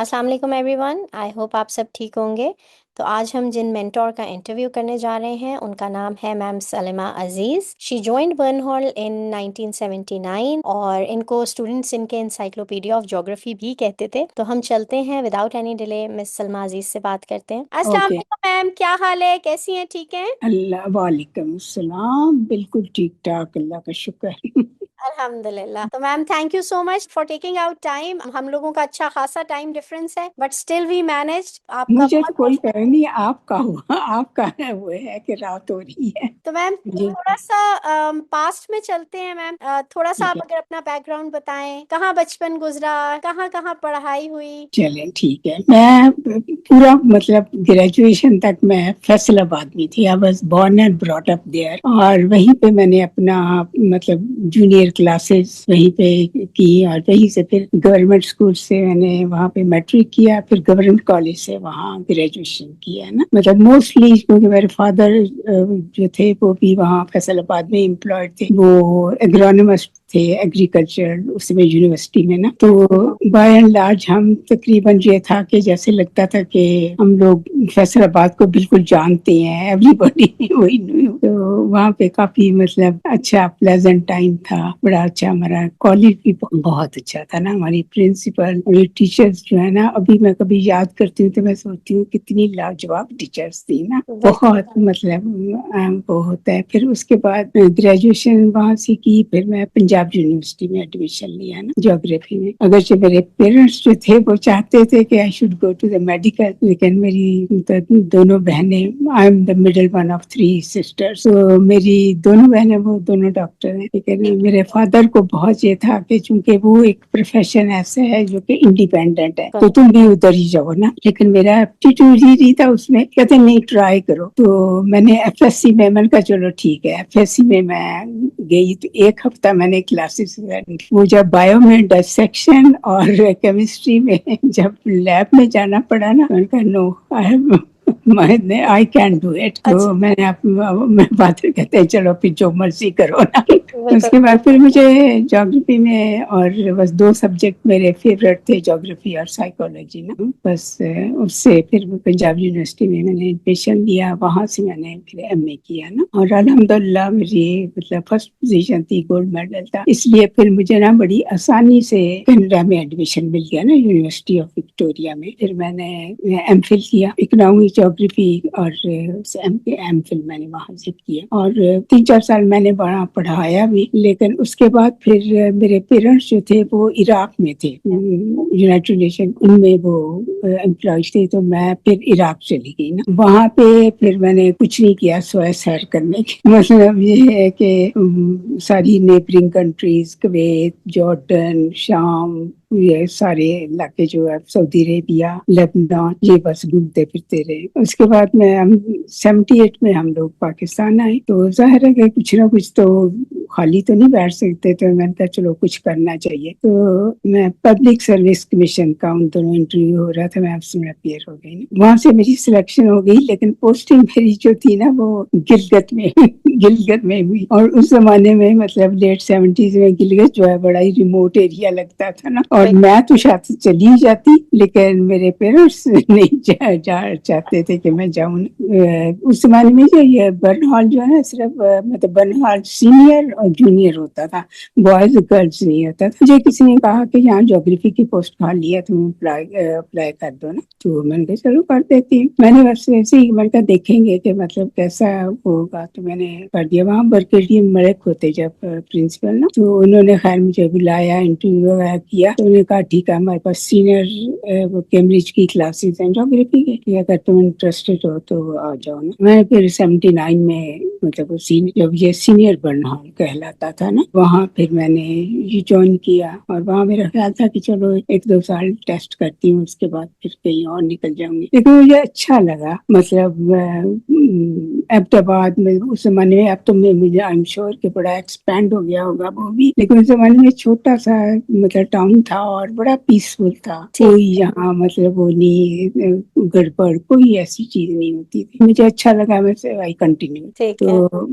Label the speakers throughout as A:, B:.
A: السلام علیکم every one, I hope آپ سب ٹھیک ہوں گے۔ تو آج ہم جن مینٹور کا انٹرویو کرنے جا رہے ہیں ان کا نام ہے میم سلمہ عزیز۔ شی جوائنڈ برن ہال ان 1979 اور ان کو اسٹوڈنٹس ان کے انسائکلوپیڈیا آف جیوگرافی بھی کہتے تھے۔ تو ہم چلتے ہیں وداؤٹ اینی ڈیلے، مس سلمہ عزیز سے بات کرتے ہیں۔ السلام
B: اوکے،
A: علیکم میم، کیا حال ہے؟ کیسی ہیں؟ ٹھیک ہیں؟
B: اللہ وعلیکم السلام، بالکل ٹھیک ٹھاک، اللہ کا شکر۔
A: الحمد للہ۔ تو ma'am thank you so much for taking out time. ہم لوگوں کا اچھا خاصا ٹائم ڈفرینس ہے بٹ اسٹل وی مینج۔ آپ کا
B: مجھے تو
A: بہت
B: کوئی
A: بہت
B: فرق نہیں، آپ کا ہوا، آپ کا وہ ہے کہ رات ہو رہی ہے
A: تو میم
B: جی۔
A: تھوڑا سا پاسٹ میں چلتے ہیں میم۔ تھوڑا سا
B: ٹھیک
A: آپ
B: ہے،
A: اگر اپنا بیک گراؤنڈ بتائیں، کہاں بچپن گزرا، کہاں کہاں پڑھائی ہوئی؟
B: چلیں ٹھیک ہے۔ میں پورا مطلب گریجویشن تک میں فیصل آباد میں تھی، I was born and brought up there, اور وہیں پہ میں نے اپنا مطلب جونیئر کلاسز وہیں پہ کی، اور وہیں سے پھر گورنمنٹ اسکول سے میں نے وہاں پہ میٹرک کیا، پھر گورنمنٹ کالج سے وہاں گریجویشن کیا نا۔ مطلب موسٹلی کیونکہ میرے فادر جو تھے وہ بھی وہاں فیصل آباد میں امپلائڈ تھے، وہ ایگرونومسٹ تھے ایگریکلچر اس میں یونیورسٹی میں نا۔ تو بائی اینڈ لارج ہم تقریباً یہ تھا کہ جیسے لگتا تھا کہ ہم لوگ فیصل آباد کو بالکل جانتے ہیں، ایوری بڈی وہی knew۔ تو وہاں پہ کافی مطلب اچھا پلیزنٹ ٹائم تھا، بڑا اچھا، ہمارا کالج بھی بہت اچھا تھا نا۔ ہماری پرنسپل اور ٹیچرز جو ہے نا، ابھی میں کبھی یاد کرتی ہوں تو میں سوچتی ہوں کتنی لاجواب ٹیچرز تھی نا، بہت مطلب وہ ہوتا ہے۔ پھر اس کے بعد گریجویشن وہاں سے کی، پھر میں پنجاب یونیورسٹی میں ایڈمیشن لیا نا جیوگرافی میں۔ اگرچہ میرے پیرنٹس جو تھے وہ چاہتے تھے کہ I should go to the medical, لیکن میری دونوں بہنیں، I am the middle one of 3 sisters, تو میری دونوں بہنیں وہ دونوں ڈاکٹر ہیں، لیکن میرے فادر کو بہت یہ تھا کہ چونکہ وہ ایک پروفیشن ایسا ہے جو کہ انڈیپینڈنٹ ہے تو تم بھی ادھر ہی جاؤ نا، لیکن میرا ایپٹیٹیوڈ ہی نہیں تھا اس میں، کہتے نہیں ٹرائی کرو۔ تو میں نے ایف ایس سی میں نے کہا چلو ٹھیک ہے، ایف ایس سی میں گئی تو ایک ہفتہ میں نے کلاسز، وہ جب بایو میں ڈسیکشن اور کیمسٹری میں جب لیب میں جانا پڑا نا، میں نے کہا نو آئی کین ڈو اٹ۔ تو میں نے فادر کہتے ہیں چلو پھر جو مرضی کرو نا۔ اس کے بعد پھر مجھے جیوگرافی میں، اور بس 2 سبجیکٹ میرے فیوریٹ تھے، جیوگرافی اور سائیکالوجی نا۔ بس اس سے پھر پنجاب یونیورسٹی میں نے ایڈمیشن لیا، وہاں سے میں نے پھر ایم اے کیا نا، اور الحمدللہ میری مطلب فرسٹ پوزیشن تھی، گولڈ میڈل تھا، اس لیے پھر مجھے نا بڑی آسانی سے کینیڈا میں ایڈمیشن مل گیا نا، یونیورسٹی آف وکٹوریا میں۔ پھر میں نے ایم فل کیا اکنامک جیوگرافی، اور ایم فل میں نے وہاں سے کیا، اور 3-4 سال میں نے وہاں پڑھایا بھی۔ لیکن اس کے بعد پھر میرے پیرنٹس جو تھے وہ عراق میں تھے، یونائٹڈ نیشن ان میں وہ امپلائز تھے، تو میں پھر عراق چلی گئی نا۔ وہاں پہ پھر میں نے کچھ نہیں کیا سوائے سیر کرنے کی، مطلب یہ ہے کہ ساری نیبرنگ کنٹریز، کویت، جارڈن، شام، یہ سارے علاقے جو ہے، سعودی عربیہ، لبنان، یہ بس گھومتے پھرتے رہے۔ اس کے بعد میں 78 میں ہم لوگ پاکستان آئے، تو ظاہر ہے کہ کچھ نہ کچھ تو خالی تو نہیں بیٹھ سکتے، تو میں نے کہا چلو کچھ کرنا چاہیے۔ تو میں پبلک سروس کمیشن کا ان دونوں انٹرویو ہو رہا تھا، میں اس میں اپیئر ہو گئی، وہاں سے میری سلیکشن ہو گئی، لیکن پوسٹنگ میری جو تھی نا وہ گلگت میں ہوئی، اور اس زمانے میں مطلب لیٹ 70s میں گلگت جو ہے بڑا ہی ریموٹ ایریا لگتا تھا نا، اور میں تو شاید چلی ہی جاتی، لیکن میرے پیرنٹس نہیں چاہتے تھے کہ میں جاؤں۔ اس زمانے میں جو یہ برن ہال جو ہے نا، صرف مطلب برن ہال سینئر اور جونیئر ہوتا تھا، بوائز گرلز نہیں ہوتا تھا۔ مجھے کسی نے کہا کہ یہاں جیوگرافی کی پوسٹ خالی ہے، تم اپلائی کر دو نا، تو میں نے کہا چلو کر دیتی ہوں۔ میں نے بس ایسے ہی میں نے کہا دیکھیں گے کہ مطلب کیسا ہوگا، تو میں نے کر دیا۔ وہاں برگیڈیئر ملک ہوتے جب پرنسپل نا، تو انہوں نے خیر مجھے بلایا، انٹرویو وغیرہ کیا، تو انہوں نے کہا ٹھیک ہے ہمارے پاس سینئر وہ کیمبرج کی کلاسز ہیں جیوگرافی کے، اگر تم انٹرسٹڈ ہو تو آ جاؤ نا۔ میں پھر 79 میں مطلب جب یہ سینئر برن ہال کہلاتا تھا نا، وہاں پھر میں نے یہ جوائن کیا، اور وہاں میرا خیال تھا کہ چلو 1-2 سال ٹیسٹ کرتی ہوں، اس کے بعد پھر کہیں اور نکل جاؤں گی، لیکن مجھے اچھا لگا۔ مطلب ایبٹ آباد میں اس زمانے میں، اب تو مجھے آئی ایم شیور کہ بڑا ایکسپینڈ ہو گیا ہوگا وہ بھی، لیکن اس زمانے میں چھوٹا سا مطلب ٹاؤن تھا اور بڑا پیسفل تھا، کوئی یہاں مطلب وہ نہیں گڑبڑ، کوئی ایسی چیز نہیں ہوتی تھی، مجھے اچھا لگا، میں سے آئی کنٹینیو۔ تو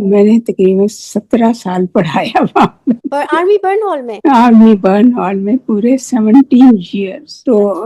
B: میں نے تقریباً 17 سال پڑھایا وہاں
A: آرمی برن ہال میں،
B: آرمی برن ہال میں، پورے 17 ایئرس۔ تو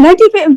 B: 95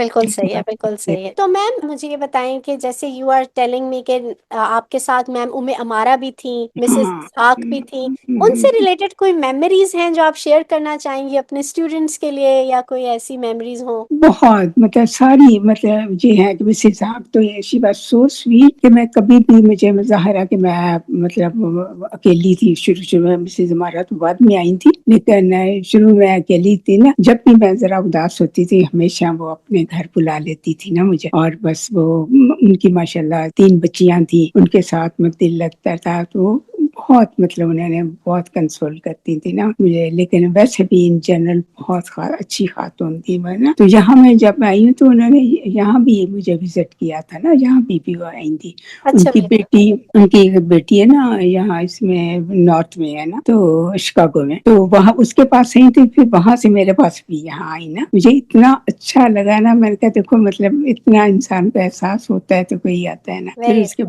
A: بالکل صحیح ہے، بالکل صحیح ہے. تو میم مجھے یہ بتائیں کہ جیسے یو آر ٹیلنگ می کہ آپ کے ساتھ میم امارا بھی تھیں، مسز
B: ہاں.
A: اسحاق بھی تھیں، ان سے ریلیٹڈ کوئی میموریز ہیں جو آپ شیئر کرنا چاہیں گی اپنے اسٹوڈینٹس کے لیے، یا کوئی ایسی میموریز ہوں؟
B: بہت مطلب ساری مطلب یہ ہے کہ مسز صاحب تو شی واز سو سویٹ کہ میں کبھی بھی مجھے ظاہر ہے کہ میں مطلب اکیلی تھی شروع میں. مسز ہمارا تو بعد میں آئی تھی، لیکن شروع میں اکیلی تھی نا. جب بھی میں ذرا اداس ہوتی تھی ہمیشہ وہ اپنے گھر بلا لیتی تھی نا مجھے، اور بس وہ ان کی ماشاءاللہ 3 بچیاں تھیں، ان کے ساتھ میں دل لگتا تھا. تو بہت مطلب انہوں نے بہت کنسول کرتی تھی نا مجھے. لیکن ویسے بھی ان جنرل بہت اچھی خاتون تھی وہ نا. تو یہاں میں جب آئی ہوں تو انہوں نے یہاں بھی مجھے وزٹ کیا تھا نا، یہاں بھی وہ آئی تھی. ان
A: اچھا
B: کی
A: بالکل.
B: بیٹی ان کی ایک بیٹی ہے نا یہاں اس میں نارتھ میں ہے نا، تو شکاگو میں. تو وہاں اس کے پاس آئی تھی، پھر وہاں سے میرے پاس بھی یہاں آئی نا. مجھے اتنا اچھا لگا نا، میں نے کہا دیکھو مطلب اتنا انسان کو احساس ہوتا ہے تو کوئی آتا ہے نا. پھر
A: ویری
B: اس کے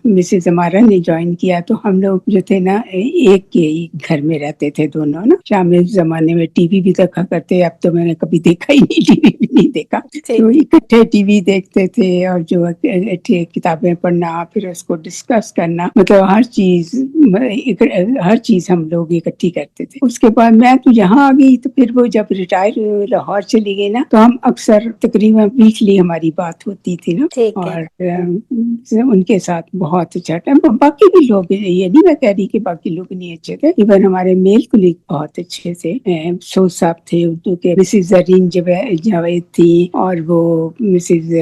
B: مسز ہمارا نے جوائن کیا تو ہم لوگ جو تھے نا ایک کے گھر میں رہتے تھے دونوں نا. شام زمانے میں ٹی وی بھی دیکھا کرتے، اب تو میں نے کبھی دیکھا ہی نہیں، ٹی وی بھی نہیں دیکھا.
A: ٹھیک.
B: تو اکٹھے ٹی وی دیکھتے تھے اور جو کتابیں پڑھنا، پھر اس کو ڈسکس کرنا، مطلب ہر چیز ہم لوگ اکٹھی کرتے تھے. اس کے بعد میں تو یہاں آ گئی، تو پھر وہ جب ریٹائر لاہور چلی گئی نا، تو ہم اکثر تقریباً ویکلی ہماری بات ہوتی تھی نا.
A: ٹھیک ہے.
B: اور ان کے ساتھ بہت اچھا ٹائم. باقی بھی لوگ، یہ نہیں میں کہہ رہی کہ باقی لوگ نہیں اچھے تھے، ایون ہمارے میل کلیگ بہت اچھے تھے. سو صاحب تھے اردو کے، مسز زرین جاوید تھی، اور وہ مسز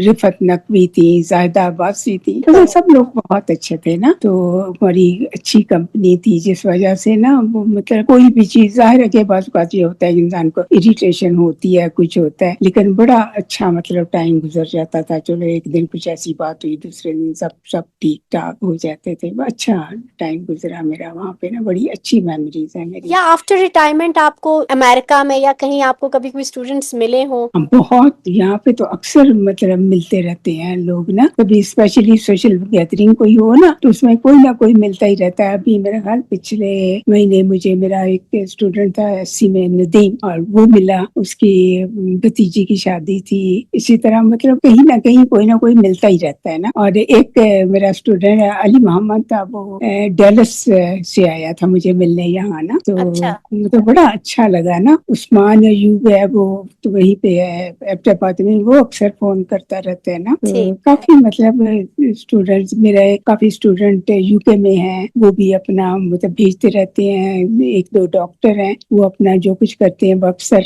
B: رفت نقوی تھی، زاہدہ عباسی تھی. سب لوگ بہت اچھے تھے نا. تو بڑی اچھی کمپنی تھی، جس وجہ سے نا وہ مطلب کوئی بھی چیز ظاہر ہے کہ بعض اوقات یہ ہوتا ہے کہ انسان کو اریٹیشن ہوتی ہے، کچھ ہوتا ہے، لیکن بڑا اچھا مطلب ٹائم گزر جاتا تھا. چلو ایک دن کچھ ایسی بات ہوئی، دوسرے دن سب ٹھیک ٹھاک ہو جاتے تھے. اچھا ٹائم گزرا میرا وہاں پہ نا. بڑی اچھی میموریز ہیں میری.
A: یا آفٹر ریٹائرمنٹ آپ کو امریکہ میں یا کہیں آپ کو کبھی کوئی اسٹوڈینٹس ملے ہوں؟
B: بہت یہاں پہ تو اکثر مطلب ملتے رہتے ہیں لوگ نا. کبھی اسپیشلی سوشل گیدرنگ کوئی ہو نا، تو اس میں کوئی نہ کوئی ملتا ہی رہتا ہے. ابھی میرا خیال پچھلے مہینے مجھے میرا ایک اسٹوڈنٹ تھا ایس میں ندیم، اور وہ ملا، اس کی بھتیجی کی شادی تھی. اسی طرح مطلب کہیں نہ کہیں کوئی نہ کوئی ملتا ہی رہتا ہے نا. اور ایک میرا اسٹوڈنٹ علی محمد تھا، وہ ڈیلس سے آیا تھا مجھے ملنے یہاں نا. تو
A: اچھا.
B: مجھے بڑا اچھا لگا نا. عثمان ایوب ہے، وہ تو وہیں پہ ہے ایبٹ آباد میں، وہ اکثر فون کرتا رہتا ہے نا.
A: ٹھیک.
B: کافی مطلب اسٹوڈینٹس میرے، کافی اسٹوڈینٹ یو کے میں ہیں، وہ بھی اپنا مطلب بھیجتے رہتے ہیں. 1-2 ڈاکٹر ہیں، وہ اپنا جو کچھ کرتے ہیں وہ اکثر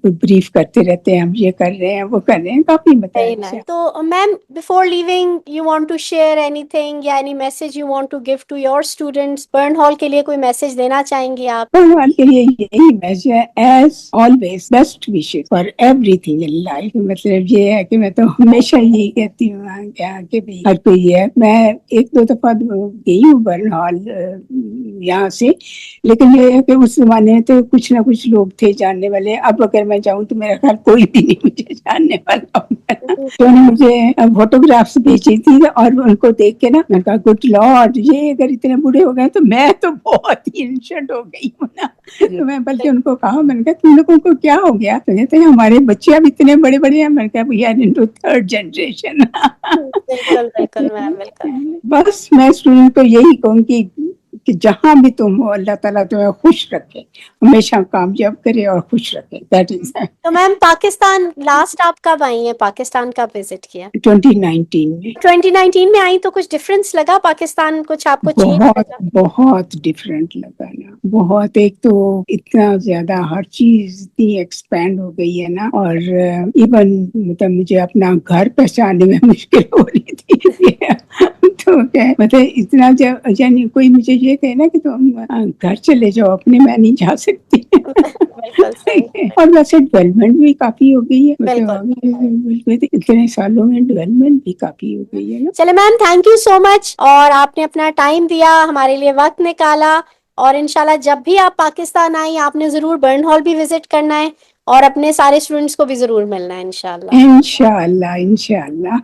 B: بریف کرتے رہتے ہیں، ہم یہ کر رہے ہیں وہ کر رہے ہیں. کافی مطلب
A: Very
B: اچھا.
A: nice. تو میم before leaving you want to share anything یا any message you want to give to your students؟ Burn Hall کے لیے کوئی میسج دینا چاہیں گی آپ؟
B: بھگوان کے لیے یہی میسج ہے، as always best wishes for every thing in life. مطلب یہ ہے کہ میں تو ہمیشہ یہی کہتی ہوں کہ بھی ہر کوئی ہے. میں 1-2 دفعہ گئی ہوں برن ہال یہاں سے، لیکن یہ ہے کہ اس زمانے میں تو کچھ نہ کچھ لوگ تھے جاننے والے. اب اگر میں جاؤں تو میرا خیال کوئی بھی نہیں مجھے جاننے والا ہوگا. تو انہوں نے مجھے فوٹوگرافس بھیجی تھی، اور ان کو دیکھ کے نا میں نے کہا گڈ لارڈ، یہ اگر اتنے بوڑھے ہو گئے تو میں تو بہت ہی انشلٹ ہو گئی ہوں نا. تو میں بلکہ ان کو کہا، میں نے کہا تم لوگوں کو کیا ہو گیا؟ تو کہتے ہیں ہمارے بچے اب اتنے بڑے بڑے ہیں. میں نے کہا we are into 3rd generation.
A: بالکل بالکل میم، بالکل.
B: بس میں اسٹوڈنٹ کو یہی کہوں گی کہ جہاں بھی تم ہو اللہ تعالیٰ تمہیں خوش رکھے، ہمیشہ کامیاب کرے اور خوش رکھے. دیٹ از
A: تو میم پاکستان لاسٹ آپ کب آئی ہیں؟ پاکستان کب وزٹ کیا؟
B: 2019 میں.
A: 2019 میں آئی تو کچھ ڈفرینس لگا پاکستان، کچھ آپ کو چینج
B: بہت
A: لگا؟
B: بہت ڈفرینٹ لگا نا. بہت. ایک تو اتنا زیادہ ہر چیز اتنی ایکسپینڈ ہو گئی ہے نا. اور ایون مطلب مجھے اپنا گھر پہچاننے میں مشکل ہو رہی تھی. تو مطلب اتنا یعنی کوئی مجھے یہ کہے نا کہ تم گھر چلے جاؤ اپنے، میں نہیں جا سکتی.
A: بالکل صحیح.
B: اور ویسے ڈیولپمنٹ بھی کافی ہو گئی ہے،
A: بالکل.
B: مطلب اتنے سالوں میں ڈیولپمنٹ بھی کافی ہو گئی ہے نا.
A: چلے میم، تھینک یو سو مچ، اور آپ نے اپنا ٹائم دیا، ہمارے لیے وقت نکالا. اور انشاءاللہ جب بھی آپ پاکستان آئیں آپ نے ضرور برن ہال بھی وزٹ کرنا ہے، اور اپنے سارے اسٹوڈنٹس کو بھی ضرور ملنا ہے انشاءاللہ.
B: انشاءاللہ انشاءاللہ.